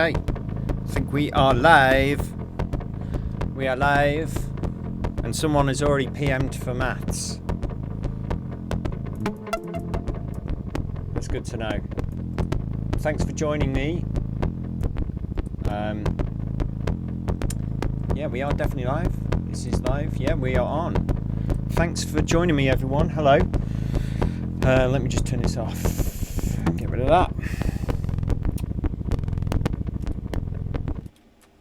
Okay, I think we are live. We are live, and someone has already PM'd for maths. That's good to know. Thanks for joining me. Yeah, we are definitely live. This is live. Yeah, we are on. Thanks for joining me, everyone. Hello. Let me just turn this off. Get rid of that.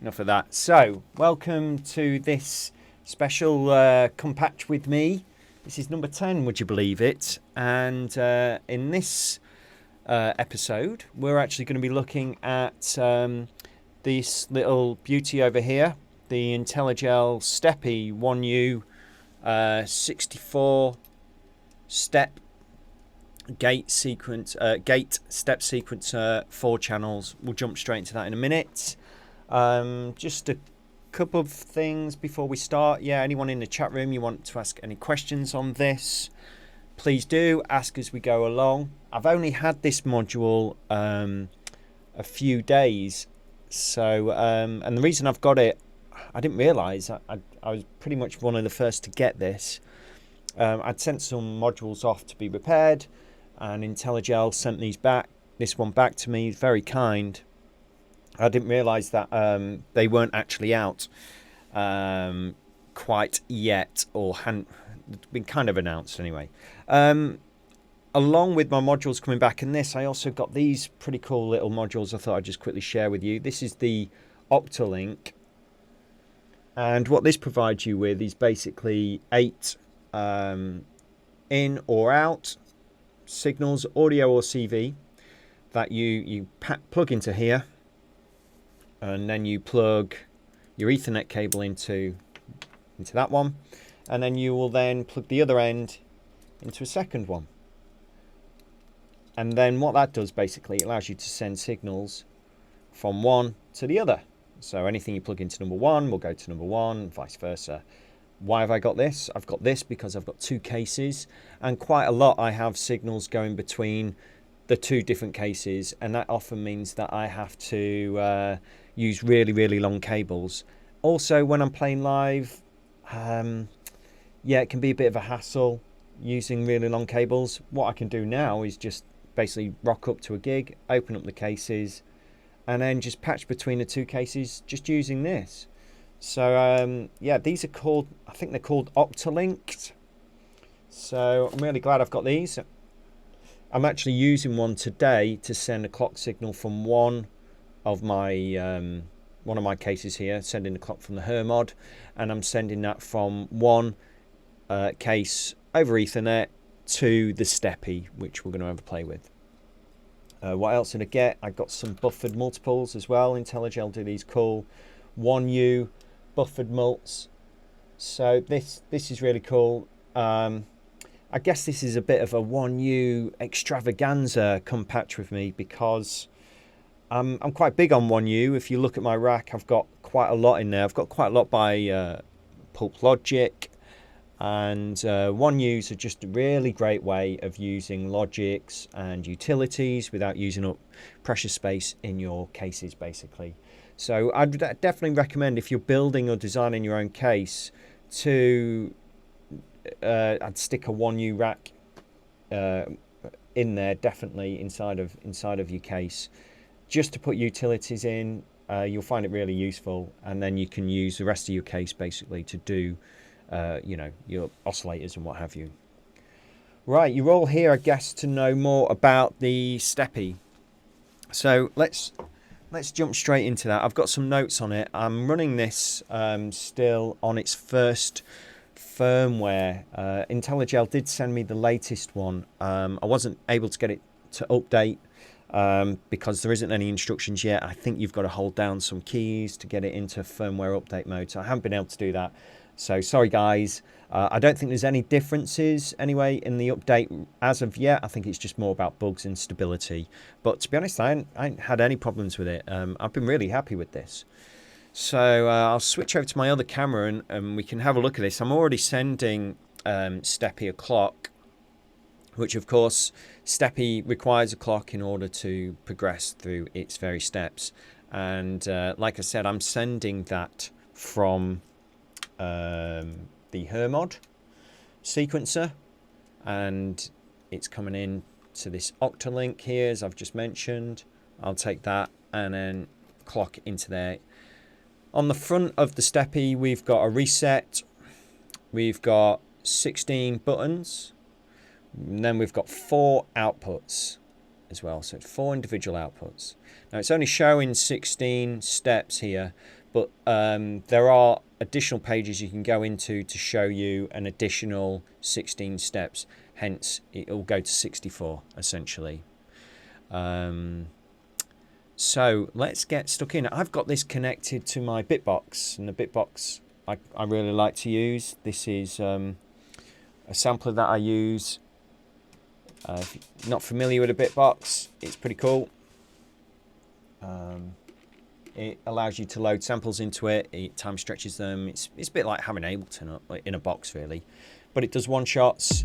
Enough of that. So, welcome to this special Come Patch with me. This is number 10, would you believe it? And in this episode, we're actually going to be looking at this little beauty over here, the Intellijel Steppy 1U 64 step gate sequence, gate step sequencer, 4 channels. We'll jump straight into that in a minute. Just a couple of things before we start. Yeah, anyone in the chat room you want to ask any questions on this, please do ask as we go along. I've only had this module a few days, so and the reason I've got it, I didn't realise I was pretty much one of the first to get this. I'd sent some modules off to be repaired, and Intellijel sent this one back to me, very kind. I didn't realise that they weren't actually out quite yet, or hadn't been kind of announced anyway. Along with my modules coming back in this, I also got these pretty cool little modules I thought I'd just quickly share with you. This is the Octalink, and what this provides you with is basically 8 in or out signals, audio or CV, that you plug into here. And then you plug your Ethernet cable into that one, and then you will then plug the other end into a second one. And then what that does, basically, it allows you to send signals from one to the other. So anything you plug into number 1 will go to number 1, vice versa. Why have I got this? I've got this because I've got 2 cases, and quite a lot I have signals going between the 2 different cases, and that often means that I have to use really long cables. Also, when I'm playing live, yeah, it can be a bit of a hassle using really long cables. What I can do now is just basically rock up to a gig, open up the cases, and then just patch between the 2 cases just using this. So yeah, these are called, I think they're called Octalinks. So I'm really glad I've got these. I'm actually using one today to send a clock signal from one of my cases here, sending the clock from the Hermod, and I'm sending that from one case over Ethernet to the Steppy, which we're going to have a play with. What else did I get? I got some buffered multiples as well. Intellijel do these cool 1U buffered mults. So this is really cool. I guess this is a bit of a 1U extravaganza come patch with me, because I'm quite big on 1U. If you look at my rack, I've got quite a lot in there. I've got quite a lot by Pulp Logic, and 1Us are just a really great way of using logics and utilities without using up precious space in your cases, basically. So I'd definitely recommend, if you're building or designing your own case, to I'd stick a 1U rack in there, definitely inside of your case, just to put utilities in. You'll find it really useful, and then you can use the rest of your case basically to do you know, your oscillators and what have you. Right, you're all here, I guess, to know more about the Steppy. So let's jump straight into that. I've got some notes on it. I'm running this still on its first firmware. Intellijel did send me the latest one. I wasn't able to get it to update because there isn't any instructions yet. I think you've got to hold down some keys to get it into firmware update mode, so I haven't been able to do that. So sorry guys. I don't think there's any differences anyway in the update as of yet. I think it's just more about bugs and stability. But to be honest, I ain't had any problems with it. I've been really happy with this. So I'll switch over to my other camera, and we can have a look at this. I'm already sending Steppy a clock, which of course Steppy requires a clock in order to progress through its various steps. And like I said, I'm sending that from the Hermod sequencer, and it's coming in to this octalink here, as I've just mentioned. I'll take that and then clock into there. On the front of the Steppy, we've got a reset. We've got 16 buttons. And then we've got 4 outputs as well. So it's 4 individual outputs. Now it's only showing 16 steps here, but there are additional pages you can go into to show you an additional 16 steps. Hence, it'll go to 64 essentially. So let's get stuck in. I've got this connected to my Bitbox, and the Bitbox I really like to use. This is a sampler that I use. If you're not familiar with a Bitbox, it's pretty cool. It allows you to load samples into it. It time stretches them. It's a bit like having Ableton in a box, really. But it does one shots.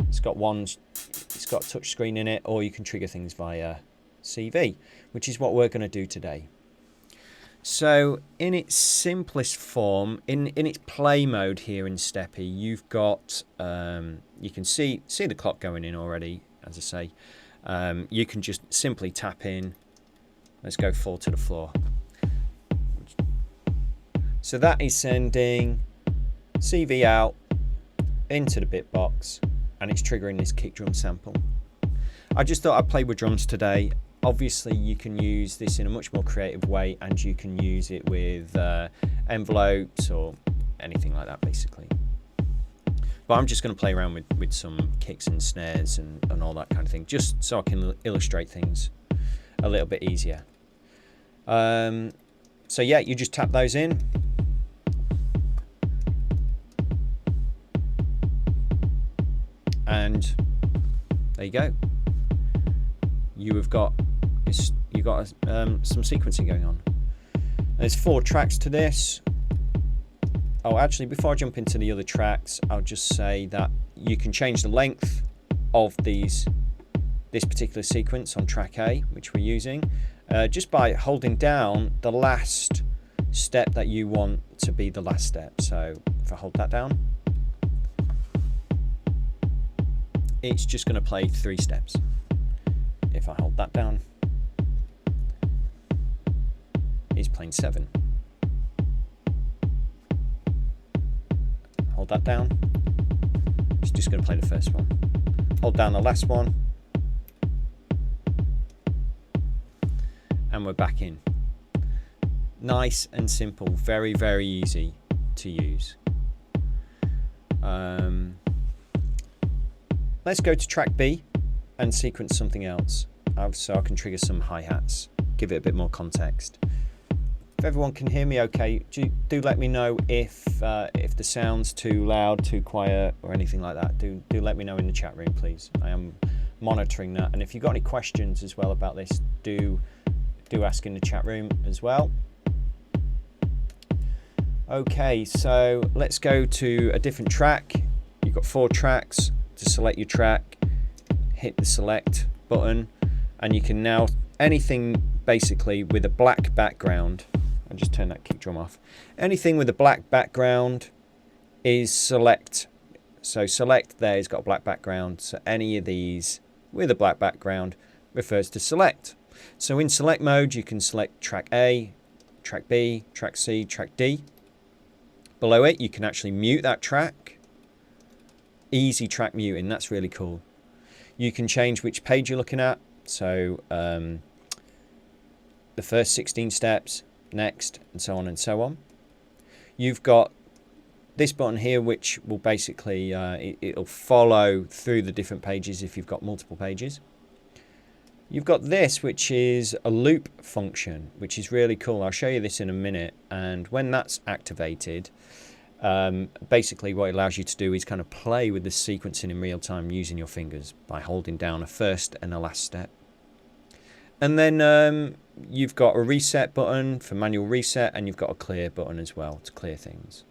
It's got a touch screen in it, or you can trigger things via CV, which is what we're going to do today. So in its simplest form, in its play mode here in Steppy, you've got you can see the clock going in already, as I say. You can just simply tap in. Let's go 4 to the floor. So that is sending CV out into the Bitbox, and it's triggering this kick drum sample. I just thought I'd play with drums today. Obviously, you can use this in a much more creative way, and you can use it with envelopes or anything like that, basically. But I'm just going to play around with some kicks and snares and all that kind of thing, just so I can illustrate things a little bit easier. So yeah, you just tap those in. And there you go. You've got some sequencing going on. There's 4 tracks to this. Oh, actually, before I jump into the other tracks, I'll just say that you can change the length of this particular sequence on track A, which we're using, just by holding down the last step that you want to be the last step. So if I hold that down, it's just going to play 3 steps. If I hold that down, it's playing 7. Hold that down, it's just going to play the first one. Hold down the last one, and we're back in. Nice and simple, very, very easy to use. Let's go to track B and sequence something else, so I can trigger some hi-hats, give it a bit more context. If everyone can hear me okay, do let me know if the sound's too loud, too quiet, or anything like that. Do let me know in the chat room, please. I am monitoring that, and if you've got any questions as well about this, do ask in the chat room as well. Okay, so let's go to a different track. You've got 4 tracks. To select your track, hit the select button, and you can now, anything basically with a black background, I'll just turn that kick drum off, anything with a black background is select. So select there has got a black background, so any of these with a black background refers to select. So in select mode you can select track A, track B, track C, track D. Below it you can actually mute that track. Easy track muting, that's really cool. You can change which page you're looking at, so the first 16 steps, next, and so on and so on. You've got this button here which will basically it'll follow through the different pages if you've got multiple pages. You've got this, which is a loop function, which is really cool. I'll show you this in a minute, and when that's activated, basically what it allows you to do is kind of play with the sequencing in real time using your fingers by holding down a first and a last step. And then you've got a reset button for manual reset, and you've got a clear button as well to clear things.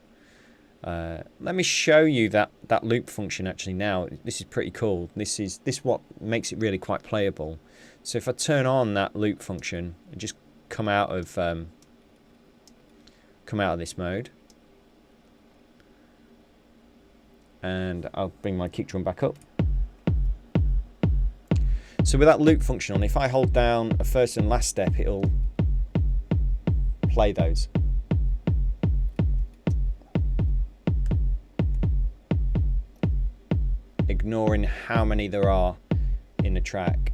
Let me show you that loop function actually now. This is pretty cool. This what makes it really quite playable. So if I turn on that loop function and just come out of this mode, and I'll bring my kick drum back up. So with that loop function on, if I hold down a first and last step, it'll play those. Ignoring how many there are in the track.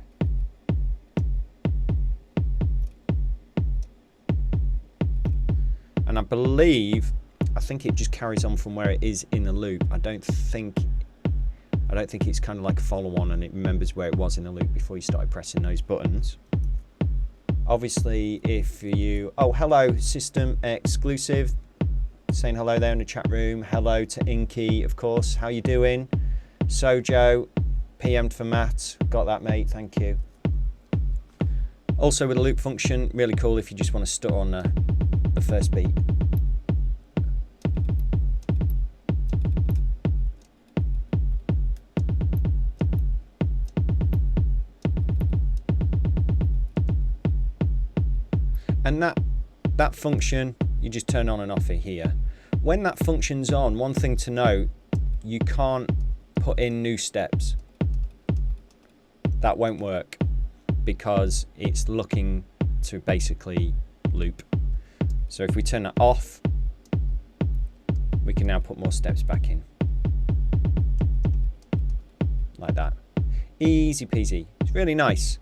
And I think it just carries on from where it is in the loop. I don't think it's kind of like a follow on and it remembers where it was in the loop before you started pressing those buttons. Obviously, if you... Oh, hello, System Exclusive. Saying hello there in the chat room. Hello to Inky, of course. How you doing? Sojo, PM'd for Matt. Got that, mate. Thank you. Also with a loop function, really cool if you just want to stutter on the first beat. And that function, you just turn on and off it here. When that function's on, one thing to note, you can't put in new steps. That won't work because it's looking to basically loop. So if we turn that off, we can now put more steps back in. Like that. Easy peasy. It's really nice.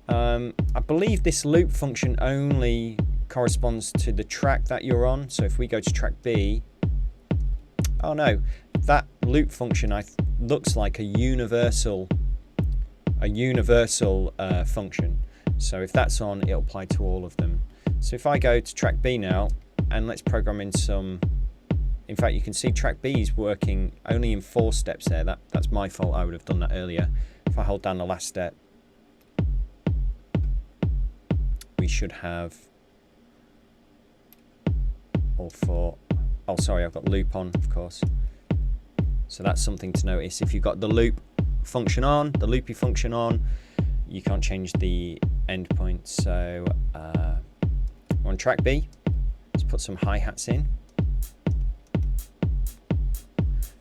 I believe this loop function only corresponds to the track that you're on. So if we go to track B, oh no, that loop function looks like a universal function. So if that's on, it'll apply to all of them. So if I go to track B now, and let's program in some, in fact you can see track B is working only in 4 steps there. That's my fault, I would have done that earlier. If I hold down the last step, we should have all 4. Oh sorry, I've got loop on, of course. So that's something to notice. If you've got the loop function on, the loopy function on, you can't change the endpoint. So on track B, let's put some hi-hats in.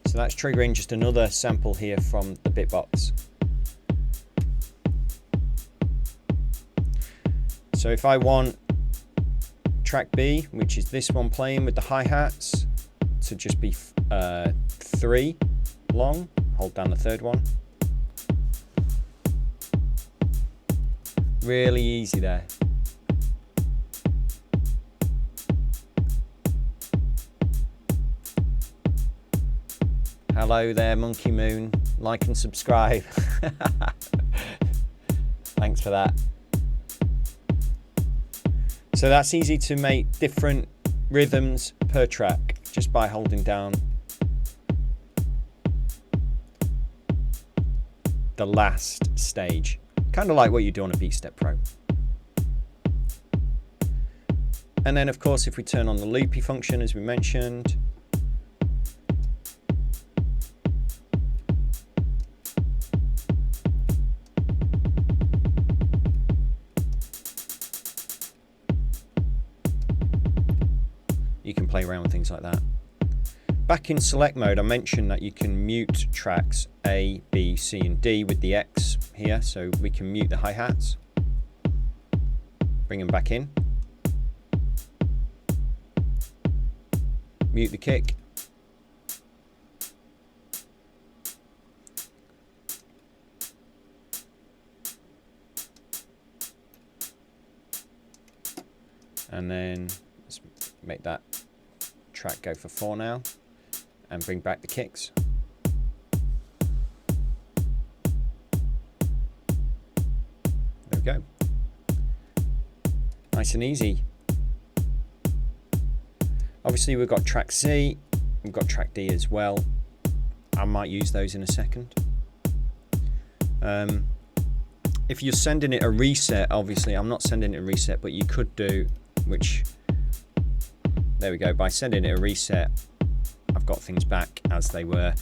So that's triggering just another sample here from the bitbox. So if I want track B, which is this one playing with the hi-hats, to just be 3 long, hold down the third one. Really easy there. Hello there, Monkey Moon. Like and subscribe. Thanks for that. So that's easy to make different rhythms per track just by holding down the last stage. Kind of like what you do on a Beat Step Pro. And then of course if we turn on the loopy function as we mentioned, you can play around with things like that. Back in select mode, I mentioned that you can mute tracks A, B, C and D with the X here, so we can mute the hi-hats, bring them back in, mute the kick, and then let's make that track go for 4 now and bring back the kicks. There we go. Nice and easy. Obviously we've got track C, we've got track D as well. I might use those in a second. If you're sending it a reset, obviously I'm not sending it a reset, but you could do, which, there we go, by sending it a reset, I've got things back as they were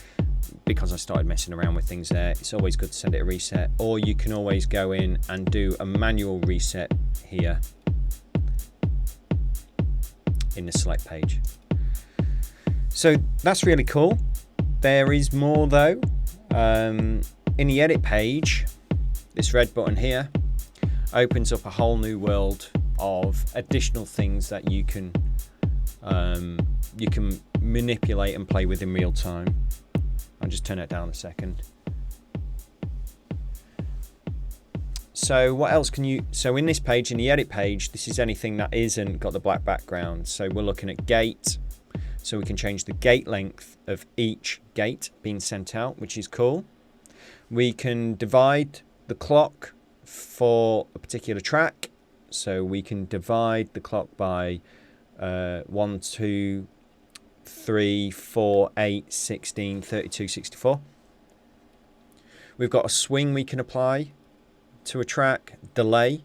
because I started messing around with things there. It's always good to send it a reset, or you can always go in and do a manual reset here in the select page. So that's really cool. There is more though. In the edit page, this red button here opens up a whole new world of additional things that you can manipulate and play with in real time. I'll just turn it down a second. So what else can you, so in this page, in the edit page, this is anything that isn't got the black background. So we're looking at gate. So we can change the gate length of each gate being sent out, which is cool. We can divide the clock for a particular track. So we can divide the clock by 1, 2, 3, 4, 8, 16, 32, 64. We've got a swing we can apply to a track, delay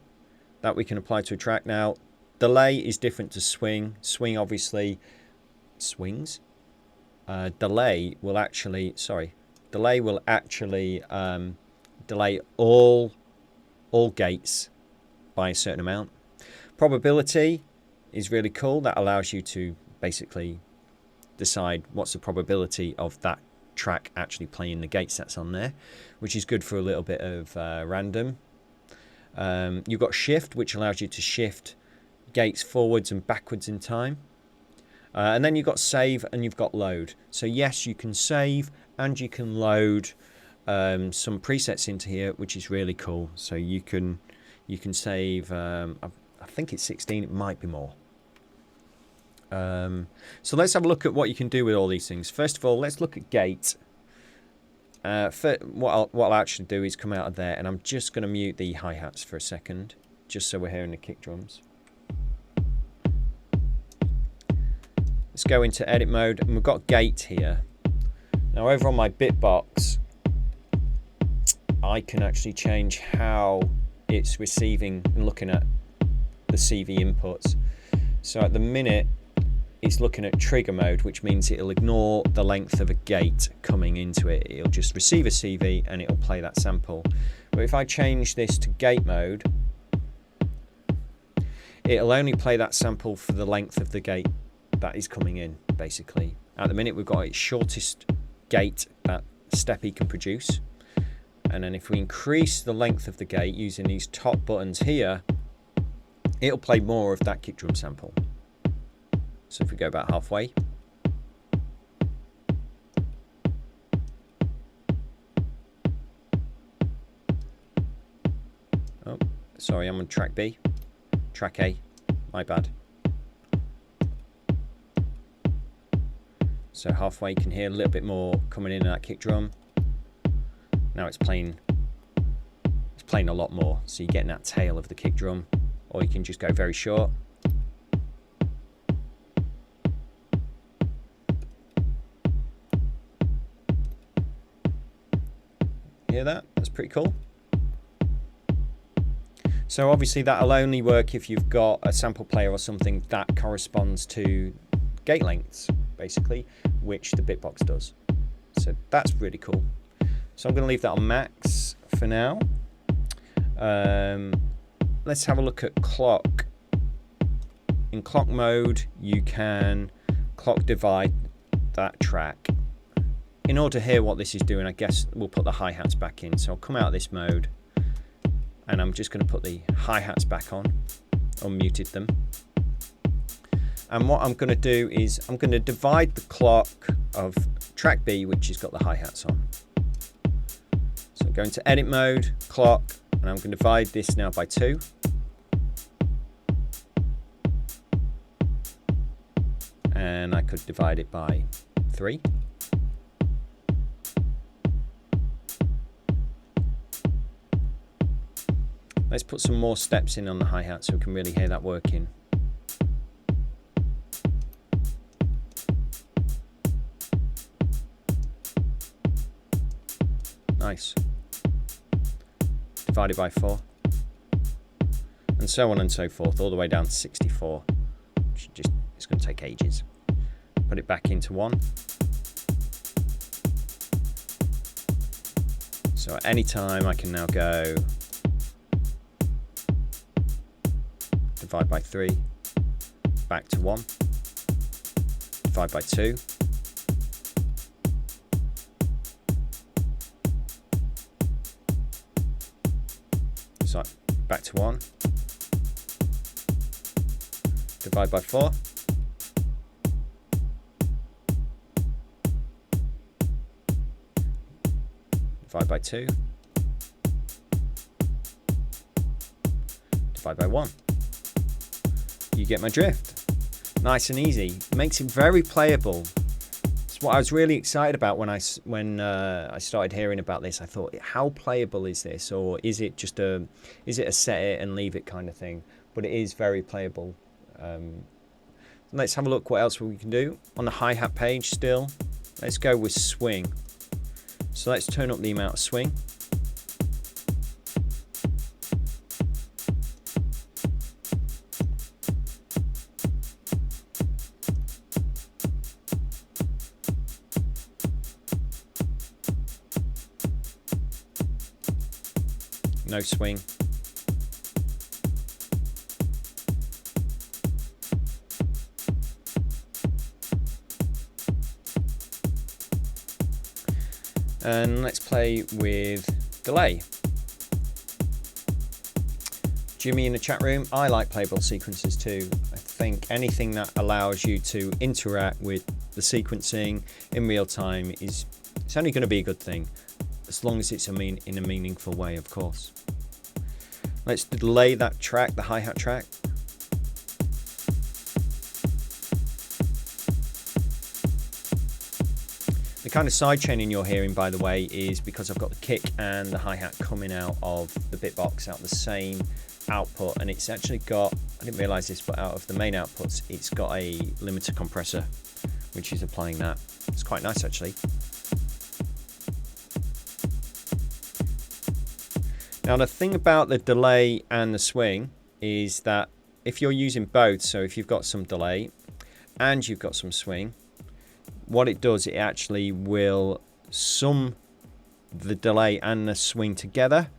that we can apply to a track. Now, delay is different to swing. Swing obviously swings. Delay will actually delay all gates by a certain amount. Probability is really cool. That allows you to basically decide what's the probability of that track actually playing the gates that's on there, which is good for a little bit of random. You've got shift, which allows you to shift gates forwards and backwards in time. And then you've got save and you've got load. So yes, you can save and you can load some presets into here, which is really cool. So you can save, I think it's 16, it might be more. So let's have a look at what you can do with all these things. First of all, let's look at gate. What I'll actually do is come out of there, and I'm just going to mute the hi-hats for a second, just so we're hearing the kick drums. Let's go into edit mode, and we've got gate here. Now over on my bitbox, I can actually change how it's receiving and looking at the CV inputs. So at the minute, it's looking at trigger mode, which means it'll ignore the length of a gate coming into it. It'll just receive a CV and it'll play that sample. But if I change this to gate mode, it'll only play that sample for the length of the gate that is coming in, basically. At the minute, we've got its shortest gate that Steppy can produce. And then if we increase the length of the gate using these top buttons here, it'll play more of that kick drum sample. So if we go about halfway, oh, sorry, I'm on track B, track A, my bad. So halfway, you can hear a little bit more coming in that kick drum. Now it's playing a lot more, so you're getting that tail of the kick drum, or you can just go very short. Hear that? That's pretty cool. So obviously that'll only work if you've got a sample player or something that corresponds to gate lengths, basically, which the bitbox does. So that's really cool. So I'm going to leave that on max for now. Let's have a look at clock. In clock mode, you can clock divide that track. In order to hear what this is doing, I guess we'll put the hi-hats back in. So I'll come out of this mode, and I'm just going to put the hi-hats back on, unmuted them. And what I'm going to do is I'm going to divide the clock of track B, which has got the hi-hats on. So I'm going to edit mode, clock, and I'm going to divide this now by 2. And I could divide it by 3. Let's put some more steps in on the hi-hat so we can really hear that working. Nice. Divided by 4. And so on and so forth, all the way down to 64. It's going to take ages. Put it back into 1. So at any time I can now go divide by 3, back to 1. divide by 2. So back to 1. Divide by 4. Divide by 2. Divide by 1. You get my drift. Nice and easy. Makes it very playable. It's what I was really excited about when I started hearing about this. I thought, how playable is this, or is it just a set it and leave it kind of thing? But it is very playable. Let's have a look what else we can do on the hi-hat page. Still, let's go with swing. So let's turn up the amount of swing. No swing. And let's play with delay. Jimmy in the chat room, I like playable sequences too. I think anything that allows you to interact with the sequencing in real time it's only going to be a good thing, as long as it's in a meaningful way, of course. Let's delay that track, the hi-hat track. The kind of sidechaining you're hearing, by the way, is because I've got the kick and the hi-hat coming out of the bitbox out the same output, and it's actually got, I didn't realize this, but out of the main outputs it's got a limiter compressor which is applying that. It's quite nice actually. Now the thing about the delay and the swing is that if you're using both, so if you've got some delay and you've got some swing, what it does, it actually will sum the delay and the swing together.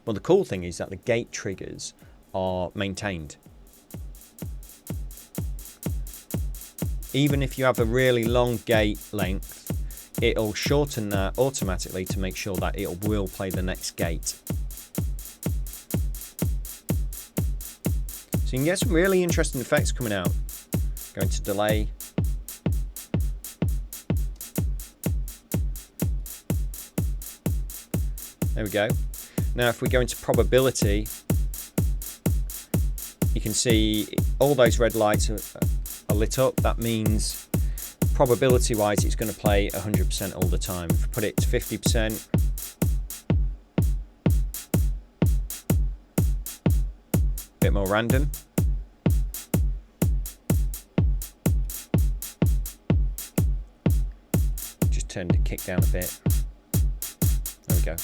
Well, the cool thing is that the gate triggers are maintained. Even if you have a really long gate length, it'll shorten that automatically to make sure that it will play the next gate. So you can get some really interesting effects coming out. Going to delay. There we go. Now if we go into probability, you can see all those red lights are lit up. That means probability wise it's going to play 100% all the time. If we put it to 50%, bit more random. Just turn the kick down a bit. There we go.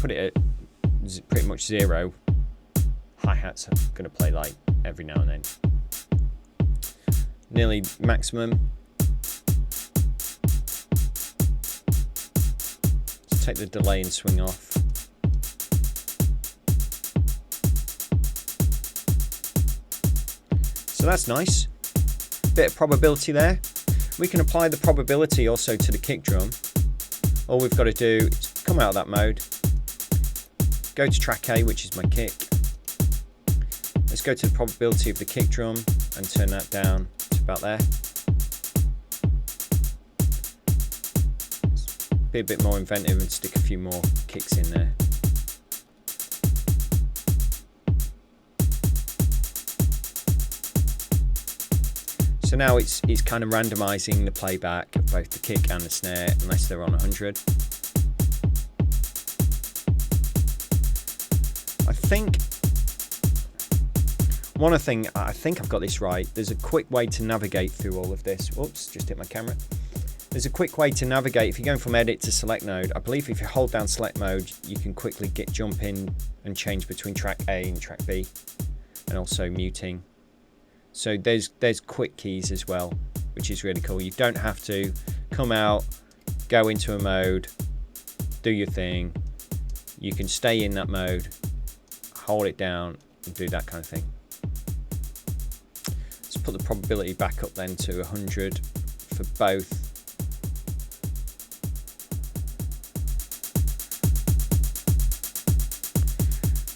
Put it at pretty much 0. Hi-hats are going to play like every now and then. Nearly maximum. Let's take the delay and swing off. So that's nice. Bit of probability there. We can apply the probability also to the kick drum. All we've got to do is come out of that mode. Go to track A, which is my kick. Let's go to the probability of the kick drum and turn that down to about there. Be a bit more inventive and stick a few more kicks in there. So now it's kind of randomizing the playback of both the kick and the snare unless they're on 100. I think I've got this right. There's a quick way to navigate through all of this. Whoops, just hit my camera. There's a quick way to navigate. If you're going from edit to select node, I believe if you hold down select mode, you can quickly jump in and change between track A and track B, and also muting. So there's quick keys as well, which is really cool. You don't have to come out, go into a mode, do your thing. You can stay in that mode, hold it down, and do that kind of thing. Let's put the probability back up then to 100 for both.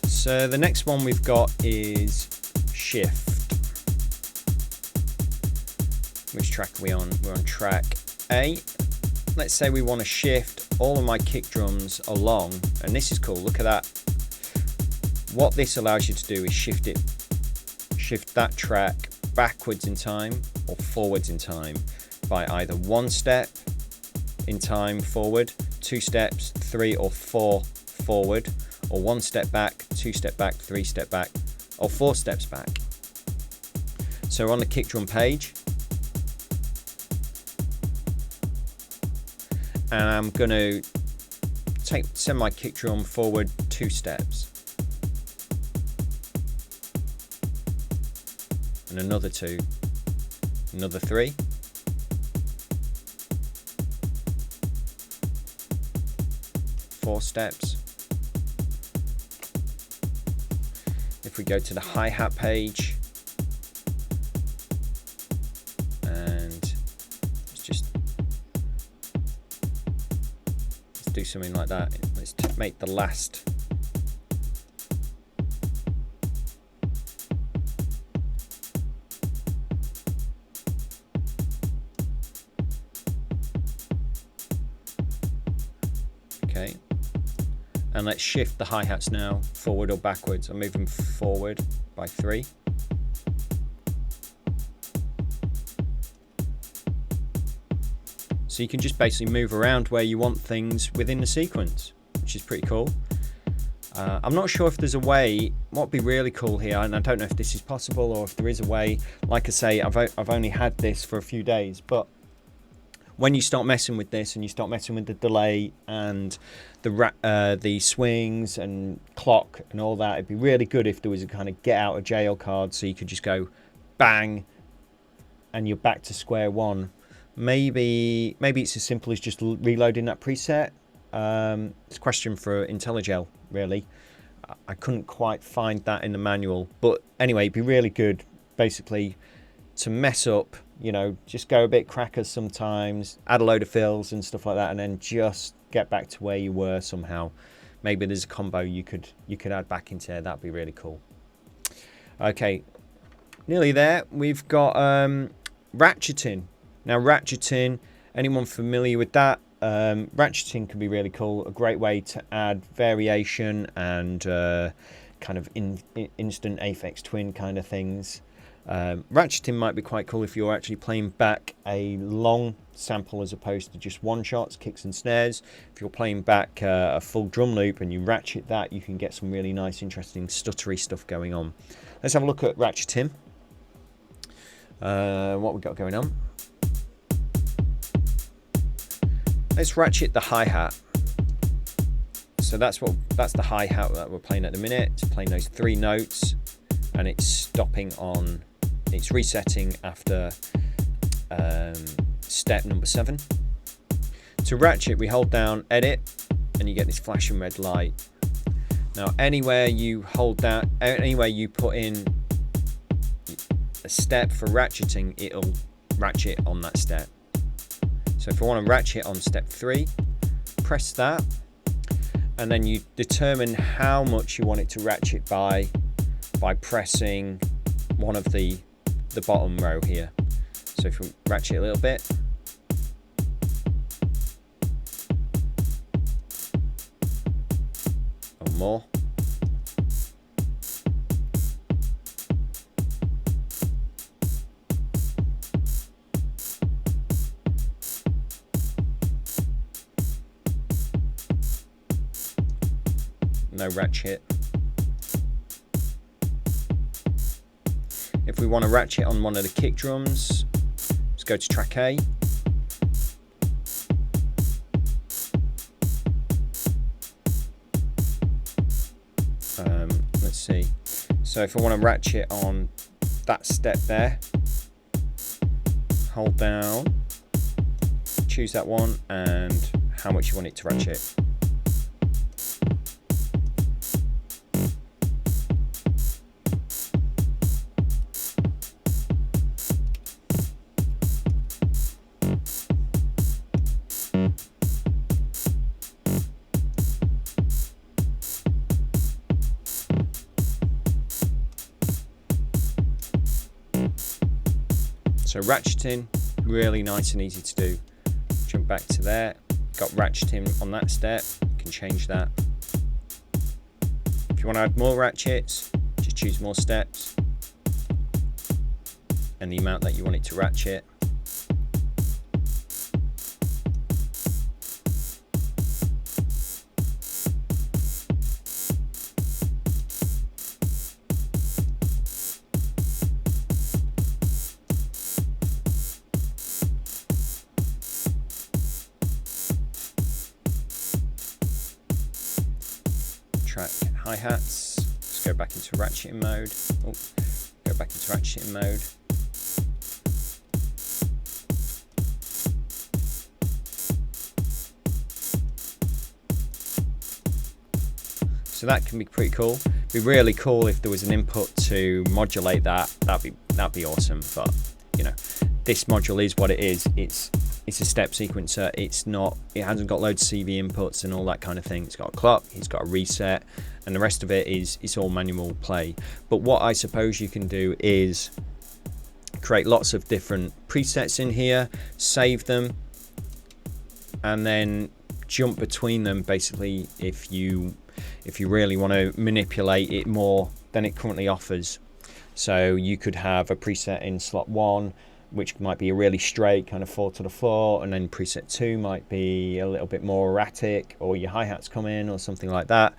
So the next one we've got is shift. Which track are we on? We're on track A. Let's say we want to shift all of my kick drums along, and this is cool, look at that. What this allows you to do is shift that track backwards in time or forwards in time by either 1 step in time forward, 2 steps, 3 or 4 forward, or 1 step back, 2 step back, 3 step back, or 4 steps back. So on the kick drum page, and I'm going to send my kick drum forward 2 steps. And another 2, another 3. Four steps. If we go to the hi-hat page, and let's do something like that. Let's make the last. Okay. And let's shift the hi-hats now, forward or backwards. I'm moving forward by 3. So you can just basically move around where you want things within the sequence, which is pretty cool. I'm not sure if there's a way, what would be really cool here, and I don't know if this is possible or if there is a way. Like I say, I've only had this for a few days, but when you start messing with this and you start messing with the delay and the swings and clock and all that, it'd be really good if there was a kind of get out of jail card, so you could just go bang and you're back to square one. Maybe it's as simple as just reloading that preset. It's a question for Intellijel, really. I couldn't quite find that in the manual, but anyway, it'd be really good basically to mess up, you know, just go a bit crackers sometimes, add a load of fills and stuff like that, and then just get back to where you were somehow. Maybe there's a combo you could add back into there. That'd be really cool. Okay, nearly there. We've got ratcheting. Now ratcheting, anyone familiar with that? Ratcheting can be really cool, a great way to add variation and kind of instant aphex twin kind of things. Ratcheting might be quite cool if you're actually playing back a long sample as opposed to just one shots, kicks and snares. If you're playing back a full drum loop and you ratchet that, you can get some really nice, interesting, stuttery stuff going on. Let's have a look at ratcheting. What we got going on? Let's ratchet the hi-hat. So that's the hi-hat that we're playing at the minute. It's playing those 3 notes, and it's stopping on. It's resetting after step number 7. To ratchet, we hold down edit, and you get this flashing red light. Now, anywhere you hold down, anywhere you put in a step for ratcheting, it'll ratchet on that step. So if I want to ratchet on step 3, press that, and then you determine how much you want it to ratchet by pressing one of the bottom row here. So if we ratchet a little bit, or more, no ratchet. If we want to ratchet on one of the kick drums, let's go to track A. Let's see. So if I want to ratchet on that step there, hold down, choose that one, and how much you want it to ratchet. So ratcheting, really nice and easy to do. Jump back to there, got ratcheting on that step, you can change that. If you want to add more ratchets, just choose more steps and the amount that you want it to ratchet. Track hi-hats, let's go back into ratcheting mode. Oh, go back into ratcheting mode. So that can be pretty cool. It'd be really cool if there was an input to modulate that. That'd be awesome. But you know, this module is what it is. It's a step sequencer. It hasn't got loads of CV inputs and all that kind of thing. It's got a clock, it's got a reset, and the rest of it is all manual play. But what I suppose you can do is create lots of different presets in here, save them, and then jump between them basically if you really want to manipulate it more than it currently offers. So you could have a preset in slot 1 which might be a really straight kind of 4 to the floor, and then preset 2 might be a little bit more erratic, or your hi-hats come in or something like that.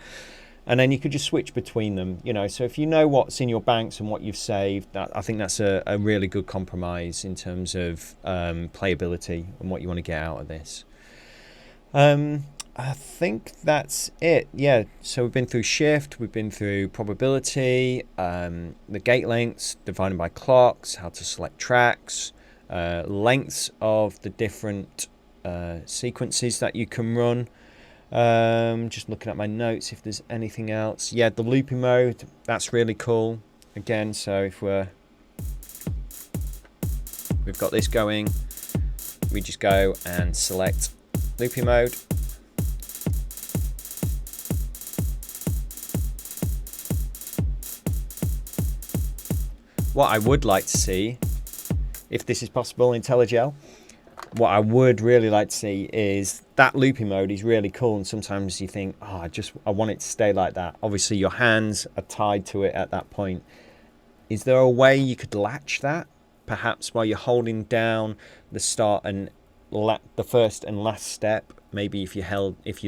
And then you could just switch between them, you know. So if you know what's in your banks and what you've saved, I think that's a really good compromise in terms of playability and what you want to get out of this. I think that's it. Yeah, so we've been through shift, we've been through probability, the gate lengths divided by clocks, how to select tracks, lengths of the different sequences that you can run. Just looking at my notes if there's anything else. Yeah, the looping mode, that's really cool. Again, so if we've got this going, we just go and select looping mode. What I would like to see, if this is possible in Intellijel, what I would really like to see is that looping mode is really cool, and sometimes you think, oh, I want it to stay like that. Obviously your hands are tied to it at that point. Is there a way you could latch that? Perhaps while you're holding down the start and the first and last step, maybe if you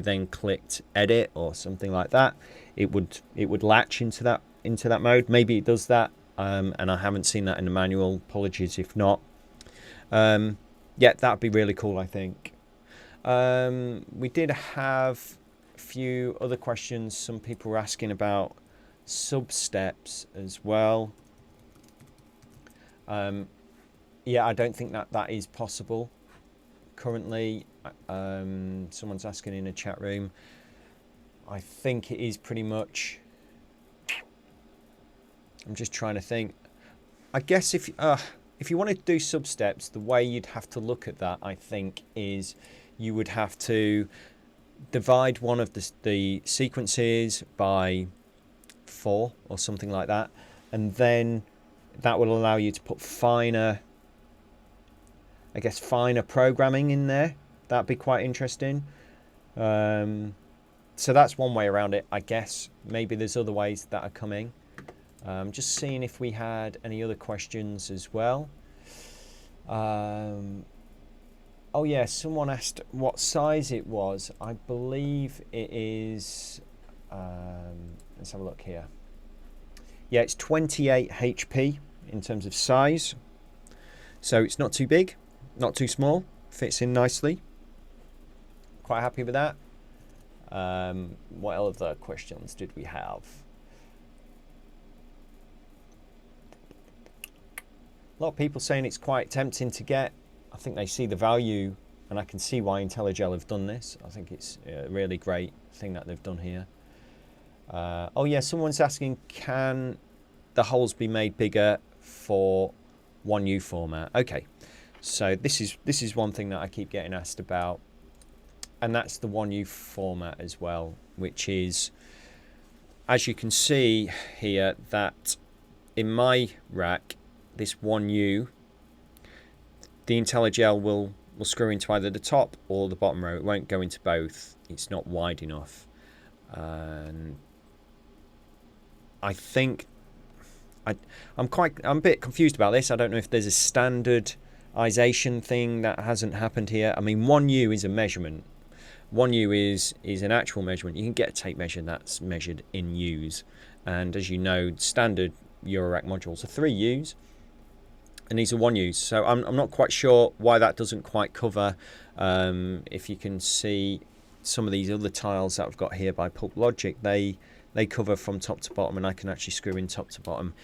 then clicked edit or something like that, it would latch into that mode. Maybe it does that. And I haven't seen that in the manual. Apologies if not. Yeah, that'd be really cool, I think. We did have a few other questions. Some people were asking about sub steps as well. Yeah, I don't think that is possible currently. Someone's asking in a chat room. I think it is pretty much. I'm just trying to think. I guess if you wanted to do sub steps, the way you'd have to look at that, I think, is you would have to divide one of the sequences by 4 or something like that, and then that will allow you to put finer programming in there. That'd be quite interesting. So that's one way around it, I guess. Maybe there's other ways that are coming. Just seeing if we had any other questions as well. Oh yeah, someone asked what size it was. I believe it is, let's have a look here. Yeah, it's 28 HP in terms of size. So it's not too big, not too small, fits in nicely. Quite happy with that. What other questions did we have? A lot of people saying it's quite tempting to get. I think they see the value, and I can see why Intellijel have done this. I think it's a really great thing that they've done here. Oh yeah, someone's asking, can the holes be made bigger for 1U format? Okay, so this is one thing that I keep getting asked about, and that's the 1U format as well, which is, as you can see here, that in my rack, this 1U the IntelliGel will screw into either the top or the bottom row. It won't go into both. It's not wide enough. And I think I'm a bit confused about this. I don't know if there's a standardization thing that hasn't happened here. I mean, 1U is a measurement. 1U is an actual measurement. You can get a tape measure that's measured in U's. And as you know, standard eurorack modules are 3U's. And these are 1U's. So I'm not quite sure why that doesn't quite cover. If you can see some of these other tiles that I've got here by Pulp Logic, they cover from top to bottom, and I can actually screw in top to bottom.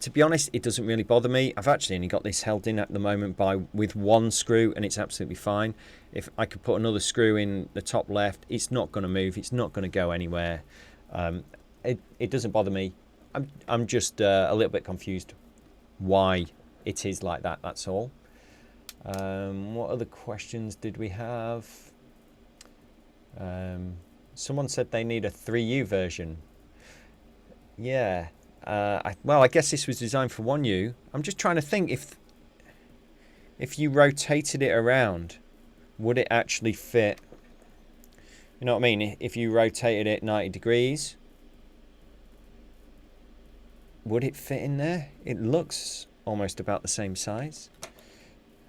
To be honest, it doesn't really bother me. I've actually only got this held in at the moment with one screw, and it's absolutely fine. If I could put another screw in the top left, it's not going to move. It's not going to go anywhere. It doesn't bother me. I'm just a little bit confused why it is like that. That's all. What other questions did we have? Someone said they need a 3U version. Yeah. Well, I guess this was designed for 1U. I'm just trying to think if you rotated it around, would it actually fit? You know what I mean? If you rotated it 90 degrees, would it fit in there? It looks almost about the same size.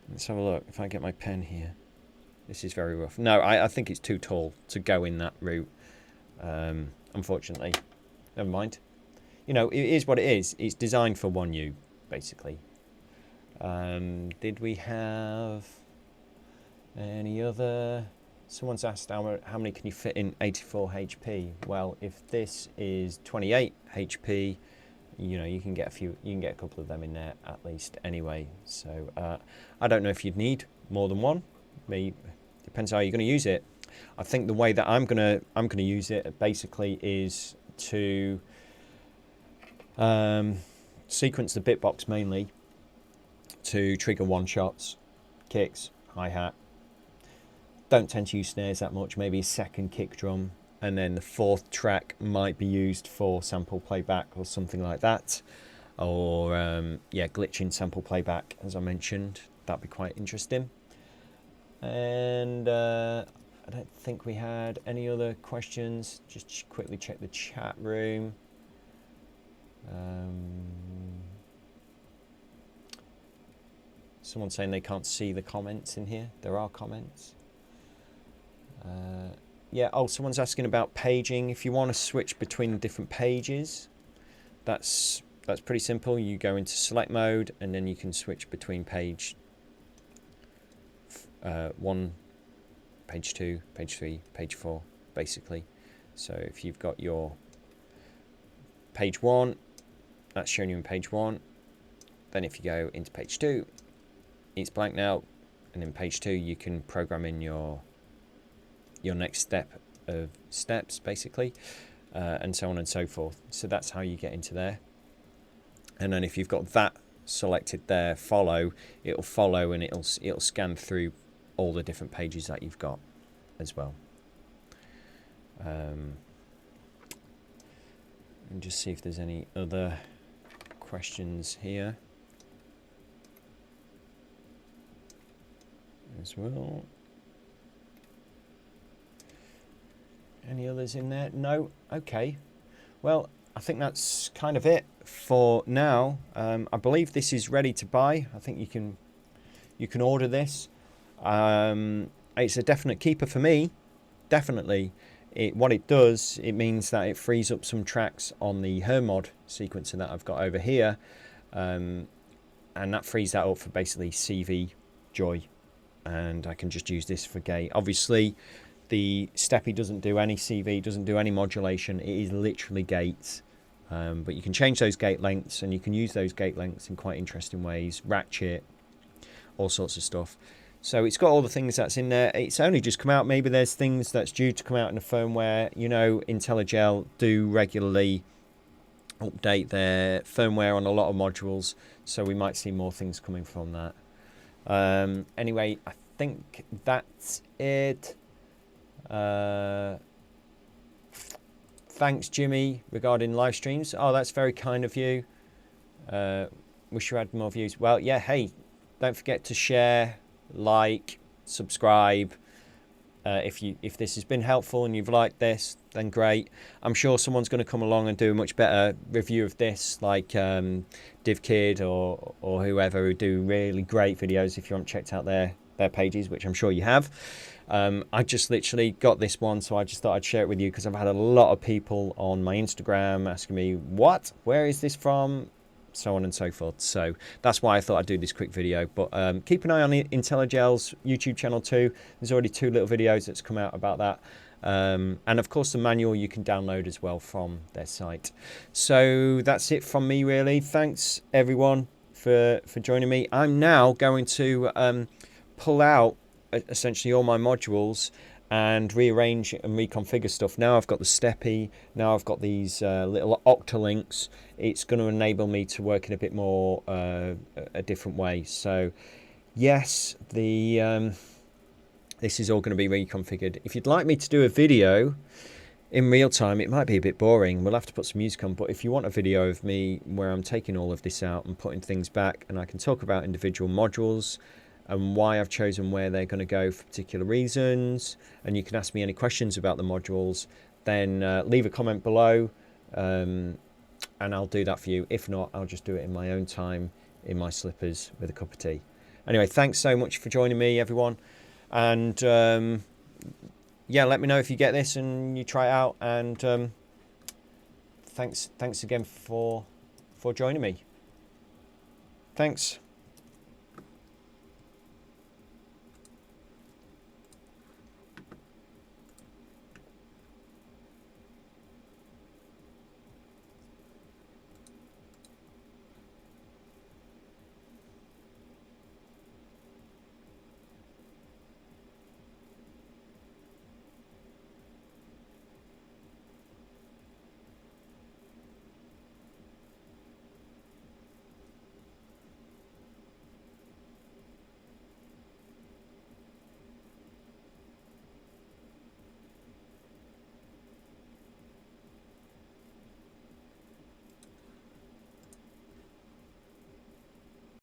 Let's have a look. If I get my pen here. This is very rough. No, I think it's too tall to go in that route. Unfortunately. Never mind. You know, it is what it is. It's designed for 1U, basically. Did we have any other? Someone's asked how many can you fit in 84 HP? Well, if this is 28 HP, you know, you can get a couple of them in there at least anyway. So I don't know if you'd need more than one. Maybe depends how you're going to use it. I think the way that I'm gonna use it basically is to sequence the bitbox mainly to trigger one shots, kicks, hi-hat. Don't tend to use snares that much, maybe a second kick drum, and then the fourth track might be used for sample playback or something like that, or yeah, glitching sample playback, as I mentioned. That'd be quite interesting. And I don't think we had any other questions. Just quickly check the chat room. Someone's saying they can't see the comments in here. There are comments. Yeah, oh, someone's asking about paging. If you want to switch between different pages, that's pretty simple. You go into select mode, and then you can switch between page 1, page 2, page 3, page 4, basically. So if you've got your page 1, that's showing you in page 1. Then if you go into page 2, it's blank now, and in page 2 you can program in your next step of steps, basically, and so on and so forth. So that's how you get into there. And then if you've got that selected there, it'll follow, and it'll scan through all the different pages that you've got as well. And just see if there's any other questions here as well. Any others in there? No? Okay. Well, I think that's kind of it for now. I believe this is ready to buy. I think you can order this. It's a definite keeper for me. Definitely. What it does, it means that it frees up some tracks on the Hermod sequencer that I've got over here. And that frees that up for basically CV Joy. And I can just use this for gate. Obviously, the Steppy doesn't do any CV, doesn't do any modulation. It is literally gates. But you can change those gate lengths, and you can use those gate lengths in quite interesting ways. Ratchet, all sorts of stuff. So it's got all the things that's in there. It's only just come out. Maybe there's things that's due to come out in the firmware. You know, Intellijel do regularly update their firmware on a lot of modules. So we might see more things coming from that. Anyway, I think that's it. Thanks, Jimmy, regarding live streams. Oh, that's very kind of you. Wish you had more views. Well, yeah, hey, don't forget to share like, subscribe. If this has been helpful and you've liked this, then great. I'm sure someone's going to come along and do a much better review of this, like DivKid or whoever, who do really great videos. If you haven't checked out their pages, which I'm sure you have. I just literally got this one, so I just thought I'd share it with you because I've had a lot of people on my Instagram asking me, where is this from? So on and so forth. So that's why I thought I'd do this quick video. But keep an eye on Intellijel's YouTube channel too. There's already 2 little videos that's come out about that. And of course the manual you can download as well from their site. So that's it from me really. Thanks everyone for joining me. I'm now going to pull out essentially all my modules and rearrange and reconfigure stuff. Now I've got the Steppy, now I've got these little octalinks. It's going to enable me to work in a bit more a different way. So yes, this is all going to be reconfigured. If you'd like me to do a video in real time, it might be a bit boring. We'll have to put some music on, but if you want a video of me where I'm taking all of this out and putting things back, and I can talk about individual modules and why I've chosen where they're going to go for particular reasons, and you can ask me any questions about the modules, then leave a comment below and I'll do that for you. If not, I'll just do it in my own time in my slippers with a cup of tea. Anyway, thanks so much for joining me everyone, and yeah, let me know if you get this and you try it out, and thanks again for joining me. Thanks.